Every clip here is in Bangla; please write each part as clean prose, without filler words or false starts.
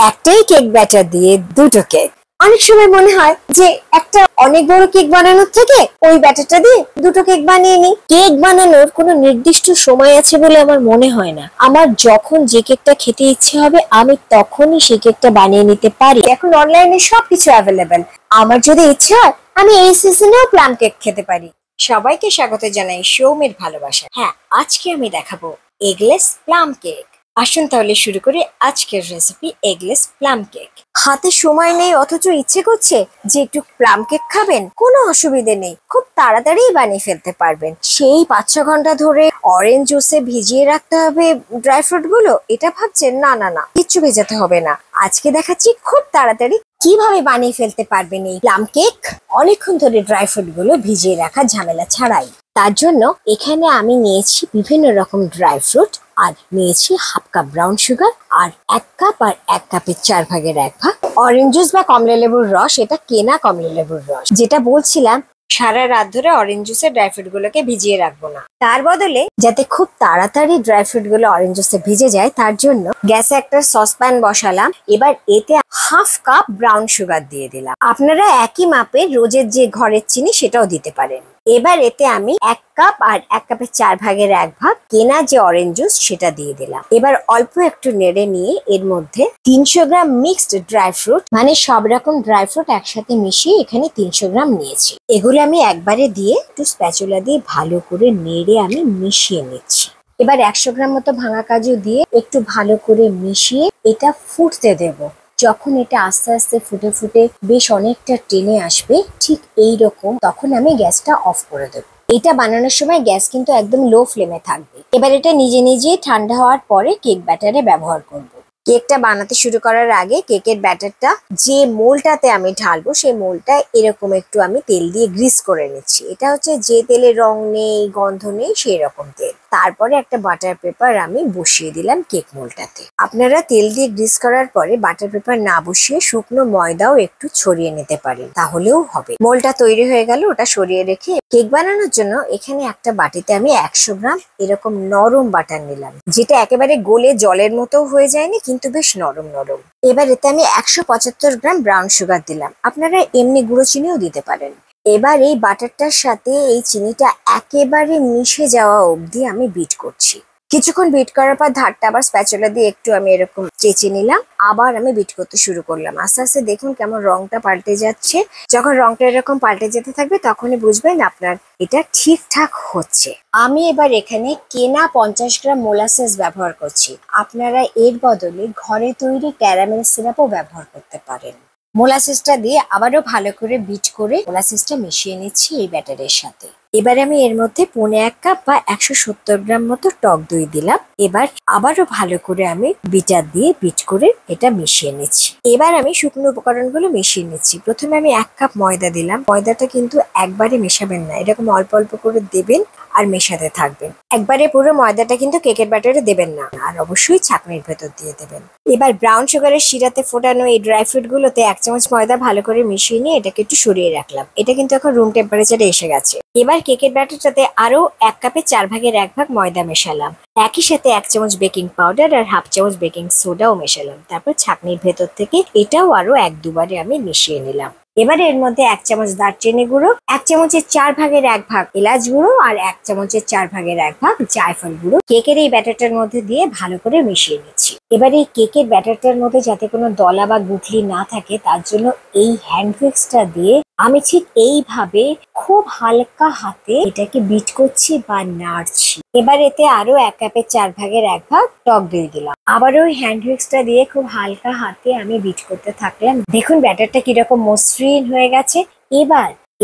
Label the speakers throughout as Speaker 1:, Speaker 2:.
Speaker 1: একটাই কেক ব্যাটার দিয়ে দুটো কেক। অনেক সময় মনে হয় যে একটা অনেক বড় কেক বানানোর থেকে ওই ব্যাটারটা দিয়ে দুটো কেক বানিয়ে নিই। কেক বানানোর কোনো নির্দিষ্ট সময় আছে বলে আমার মনে হয় না। আমার যখন যে কেকটা খেতে ইচ্ছে হবে আমি তখনই সেই কেকটা বানিয়ে নিতে পারি। এখন অনলাইনে সবকিছু অ্যাভেলেবেল। আমার যদি ইচ্ছে হয় আমি এই সিজনেও প্লাম কেক খেতে পারি। সবাইকে স্বাগত জানাই সৌমের ভালোবাসা। হ্যাঁ, আজকে আমি দেখাবো এগলেস প্লাম কেক। আসুন তাহলে শুরু করি আজকের রেসিপি এগলেস প্লাম কেক। হাতে সময় নেই অথচ ইচ্ছে করছে যে একটু প্লাম কেক খাবেন, কোনো অসুবিধে নেই, খুব তাড়াতাড়ি বানিয়ে ফেলতে পারবেন। সেই 5-6 ঘন্টা ধরে অরেঞ্জ জুসে ভিজিয়ে রাখতে হবে ড্রাই ফ্রুট গুলো, এটা ভাবছেন? না না না, কিচ্ছু ভেজাতে হবে না। আজকে দেখাচ্ছি খুব তাড়াতাড়ি কিভাবে বানিয়ে ফেলতে পারবেন এই প্লাম কেক, অনেকক্ষণ ধরে ড্রাই ফ্রুট গুলো ভিজিয়ে রাখা ঝামেলা ছাড়াই। তার জন্য এখানে আমি নিয়েছি বিভিন্ন রকম ড্রাই ফ্রুট, আর নিয়েছি হাফ কাপ ব্রাউন সুগার, আর 1 কাপ আর 1 কাপের 4 ভাগের 1 ভাগ অরেঞ্জ জুস বা কমলা লেবুর রস। এটা কেনা কমলা লেবুর রস। যেটা বলছিলাম, সারা রাত ধরে অরেঞ্জ জুসের ড্রাই ফ্রুট গুলোকে ভিজিয়ে রাখবো না, তার বদলে যাতে খুব তাড়াতাড়ি ড্রাই ফ্রুট গুলো অরেঞ্জ জুসে ভিজে যায় তার জন্য গ্যাসে একটা সসপ্যান বসালাম। এবার এতে হাফ কাপ ব্রাউন সুগার দিয়ে দিলাম। আপনারা একই মাপের রোজের যে ঘরের চিনি সেটাও দিতে পারেন। এবার এতে আমি 1 কাপ আর 1 কাপের 4 ভাগের 1 ভাগ কেনা যে অরেঞ্জ জুস সেটা দিয়ে দিলাম। এবার অল্প একটু নেড়ে নিয়ে এর মধ্যে 300 গ্রাম মিক্সড ড্রাই ফ্রুট, মানে সব রকম ড্রাই ফ্রুট একসাথে মিশিয়ে এখানে 300 গ্রাম নিয়েছি। এগুলো আমি একবারে দিয়ে একটু স্প্যাচুলা দিয়ে ভালো করে নেড়ে আমি মিশিয়ে নিচ্ছি। এবার 100 গ্রাম মতো ভাঙা কাজু দিয়ে একটু ভালো করে মিশিয়ে এটা ফুটতে দেবো। যখন এটা আস্তে আস্তে ফুটে ফুটে বেশ অনেকটা টেনে আসবে, ঠিক এই রকম, তখন আমি গ্যাসটা অফ করে দেবো। এটা বানানোর সময় গ্যাস কিন্তু একদম লো ফ্লেমে থাকবে। এবার এটা নিজে নিজেই ঠান্ডা হওয়ার পরে কেক ব্যাটারে ব্যবহার করব। কেকটা বানাতে শুরু করার আগে কেকের ব্যাটারটা যে মোলটাতে আমি ঢালবো সেই মোলটা এরকম একটু আমি তেল দিয়ে গ্রিস করে নিচ্ছি। এটা হচ্ছে যে তেলের রং নেই, গন্ধ নেই, সেই রকম তেল। তারপরে একটা বাটার পেপার আমি বসিয়ে দিলাম কেক মোলটাতে। আপনারা তেল দিয়ে গ্রিস করার পরে বাটার পেপার না বসিয়ে শুকনো ময়দাও একটু ছড়িয়ে নিতে পারেন, তাহলেও হবে। মোলটা তৈরি হয়ে গেল, ওটা সরিয়ে রেখে কেক বানানোর জন্য এখানে একটা বাটিতে আমি 100 গ্রাম এরকম নরম বাটার নিলাম, যেটা একেবারে গলে জলের মতো হয়ে যায়নি, কিন্তু বেশ নরম নরম। এবার এতে আমি 175 গ্রাম ব্রাউন সুগার দিলাম। আপনারা এমনি গুঁড়ো চিনিও দিতে পারেন। এবার এই বাটারটার সাথে এই চিনিটা একেবারে মিশে যাওয়া অবধি আমি বিট করছি। কিছুক্ষণ বিট করার পর ধারটা আবার স্প্যাচুলা দিয়ে একটু আমি এরকম চেঁচে নিলাম। আবার আমি বিট করতে শুরু করলাম। আস্তে আস্তে দেখুন কেমন রংটা পাল্টে যাচ্ছে। যখন রংটা এরকম পাল্টে যেতে থাকবে তখনই বুঝবেন আপনার এটা ঠিকঠাক হচ্ছে। আমি এবার এখানে কেনা 50 গ্রাম মোলাসেস ব্যবহার করছি। আপনারা এর বদলে ঘরে তৈরি ক্যারামেল সিরাপও ব্যবহার করতে পারেন। মোলাসেসটা দিয়ে আবারও ভালো করে বিট করে মোলাসেসটা মিশিয়ে নিচ্ছি এই ব্যাটারের সাথে। এবার আমি এর মধ্যে 1.25 কাপ বা 170 গ্রাম মতো টক দই দিলাম। এবার আবারও ভালো করে আমি বিটার দিয়ে বিট করে এটা মিশিয়ে নিচ্ছি। এবার আমি শুকনো উপকরণগুলো মিশিয়ে নিচ্ছি। প্রথমে আমি 1 কাপ ময়দা দিলাম। ময়দাটা কিন্তু একবারে মেশাবেন না, এরকম অল্প অল্প করে দেবেন আর মেশাতে থাকবেন। একবারে পুরো ময়দাটা কিন্তু কেকের ব্যাটারে দেবেন না, আর অবশ্যই ছাঁকনির ভেতর দিয়ে দেবেন। এবার ব্রাউন সুগারের শিরাতে ফোটানো এই ড্রাই ফ্রুট গুলোতে 1 চামচ ময়দা ভালো করে মিশিয়ে নিয়ে এটাকে একটু সরিয়ে রাখলাম। এটা কিন্তু এখন রুম টেম্পারেচারে এসে গেছে। এবার কেকের ব্যাটারটাতে আরো 1 কাপের 4 ভাগের 1 ভাগ ময়দা মেশালাম। একই সাথে 1 চামচ বেকিং পাউডার আর হাফ চামচ বেকিং সোডাও মেশালাম। তারপর ছাঁকনির ভেতর থেকে এটাও আরো 1-2 বারে আমি মিশিয়ে নিলাম। এবারে এর মধ্যে 1 চামচ দারচিনি গুঁড়ো, 1 চামচের 4 ভাগের 1 ভাগ এলাচ গুঁড়ো আর 1 চামচের 4 ভাগের 1 ভাগ জায়ফল গুঁড়ো কেকের এই ব্যাটারটার মধ্যে দিয়ে ভালো করে মিশিয়ে নিচ্ছি। এবারে এই কেকের ব্যাটারটার মধ্যে যাতে কোনো দলা বা গুঠলি না থাকে তার জন্য এই হ্যান্ড উইক্সটা দিয়ে আমি ঠিক এইভাবে খুব হালকা হাতে এটাকে বিট করছি বা নাড়ছি। এবার এতে আরো 1 কাপের 4 ভাগের 1 ভাগ টক দই দিলাম। আবারও ওই হ্যান্ড উইক্সটা দিয়ে খুব হালকা হাতে আমি বিট করতে থাকলাম। দেখুন ব্যাটারটা কিরকম মসৃণ হয়ে গেছে।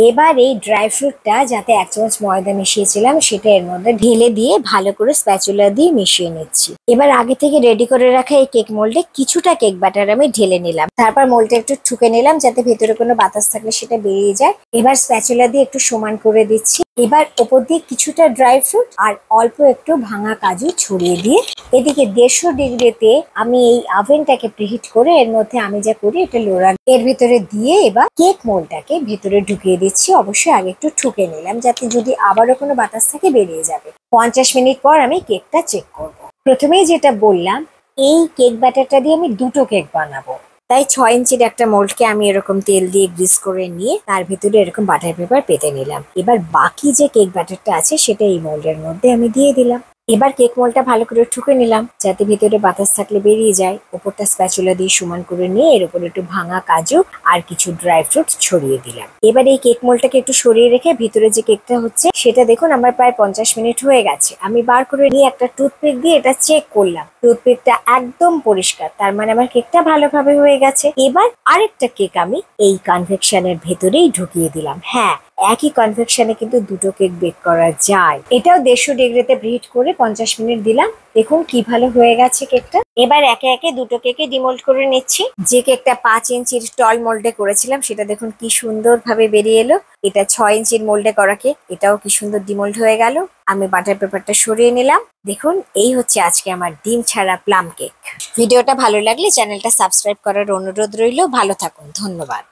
Speaker 1: এবার এই ড্রাই ফ্রুটটা যাতে 1 চামচ ময়দা মিশিয়েছিলাম সেটা এর মধ্যে ঢেলে দিয়ে ভালো করে স্প্যাচুলা দিয়ে মিশিয়ে নিচ্ছি। এবার আগে থেকে রেডি করে রাখা এই কেক মোল্ডে কিছুটা কেক ব্যাটার আমি ঢেলে নিলাম। তারপর মোল্ডটা একটু ঠুকে নিলাম যাতে ভেতরে কোনো বাতাস থাকলে সেটা বেরিয়ে যায়। এবার স্প্যাচুলা দিয়ে একটু সমান করে দিচ্ছি। এবার ওপর দিয়ে কিছুটা ড্রাই ফ্রুট আর অল্প একটু ভাঙা কাজু ছড়িয়ে দিয়ে এদিকে 150 ডিগ্রিতে আমি এই ওভেনটাকে প্রিহিট করে এর মধ্যে আমি যা করি এটা লোরা এর ভিতরে দিয়ে এবার কেক মোল্ডটাকে ভেতরে ঢুকিয়ে দিচ্ছি। অবশ্যই আগে একটু ঠুকে নিলাম যাতে যদি আবারও কোনো বাতাস থাকে বেরিয়ে যাবে। 50 মিনিট পর আমি কেকটা চেক করব। প্রথমেই যেটা বললাম, এই কেক ব্যাটারটা দিয়ে আমি দুটো কেক বানাবো। তাই 6 ইঞ্চির একটা মোল্ডকে আমি এরকম তেল দিয়ে গ্রিস করে নিয়ে তার ভিতরে এরকম বাটার পেপার পেতে নিলাম। এবার বাকি যে কেক ব্যাটারটা আছে সেটা এই মোল্ডের মধ্যে আমি দিয়ে দিলাম। এবার কেক মোল্ডটা ভালো করে ঠুকে নিলাম যাতে ভিতরে বাতাস থাকলে বেরিয়ে যায়। ওপরটা স্প্যাচুলা দিয়ে সমান করে নিয়ে এর উপর একটু ভাঙা কাজু আর কিছু ড্রাই ফ্রুটস ছড়িয়ে দিলাম। এবার এই কেক মোল্ডটাকে একটু সরিয়ে রেখে ভিতরে যে কেকটা হচ্ছে সেটা দেখুন আমার প্রায় 50 মিনিট হয়ে গেছে। আমি বার করে নিয়ে একটা টুথপিক দিয়ে এটা চেক করলাম। টুথপিকটা একদম পরিষ্কার, তার মানে আমার কেকটা ভালোভাবে হয়ে গেছে। এবার আরেকটা কেক আমি এই কনভেকশনের ভেতরেই ঢুকিয়ে দিলাম। হ্যাঁ, একই কনভেকশনে কিন্তু দুটো কেক বেক করা যায়। এটাও 150 ডিগ্রিতে প্রিহিট করে 50 মিনিট দিলাম। দেখুন কি ভালো হয়ে গেছে কেকটা। এবার একে একে দুটো কেকে ডিমোল্ড করে নিচ্ছি। যে কেকটা 5 ইঞ্চির টল মোল্ডে করেছিলাম সেটা দেখুন কি সুন্দর ভাবে বেরিয়ে এলো। এটা 6 ইঞ্চির মোল্ডে করা কেক, এটাও কি সুন্দর ডিমোল্ড হয়ে গেল। আমি বাটার পেপারটা সরিয়ে নিলাম। দেখুন এই হচ্ছে আজকে আমার ডিম ছাড়া প্লাম কেক। ভিডিওটা ভালো লাগলে চ্যানেলটা সাবস্ক্রাইব করার অনুরোধ রইল। ভালো থাকুন, ধন্যবাদ।